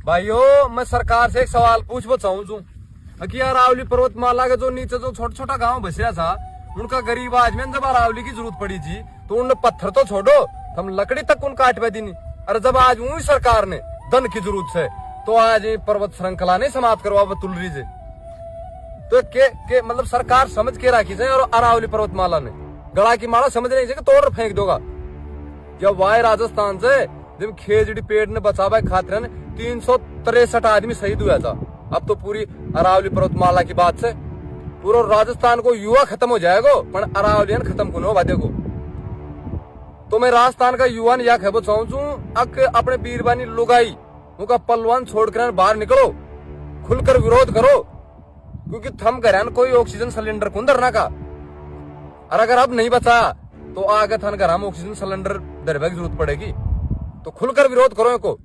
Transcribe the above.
भाइयों मैं सरकार से एक सवाल पूछना चाहूँ कि अरावली पर्वतमाला के जो नीचे जो छोटा छोटा गांव बसिया था, उनका गरीब आदमी जब अरावली की जरूरत पड़ी थी तो उन्होंने पत्थर तो छोड़ो, हम लकड़ी तक उन काट पे दी नहीं। अरे जब आज वही सरकार ने धन की जरूरत है तो आज पर्वत श्रृंखला नहीं समाप्त करवा तुलरी से, तो के मतलब सरकार समझ के राखी से। और अरावली पर्वतमाला ने गड़ा की माला समझ नहीं से तोड़ फेंक दोगा। जब वाय राजस्थान से जब खेजड़ी पेड़ ने बचावा खातिर 363 आदमी शहीद हुआ था। अब तो पूरी अरावली पर्वतमाला की बात से पूरा राजस्थान को युवा खत्म हो जाएगा, पर अरावलियन खत्म को होगा। देखो तो मैं राजस्थान का युवा ने यह खबर चाहूँ अपने बीरबानी लुगाई उनका पलवान छोड़कर बाहर निकलो, खुलकर विरोध करो, क्योंकि थम घर कोई ऑक्सीजन सिलेंडर कुंदर ना का। और अगर अब नहीं बचा तो आगे थन घर हम ऑक्सीजन सिलेंडर दरबार की जरूरत पड़ेगी, तो खुलकर विरोध करो इनको।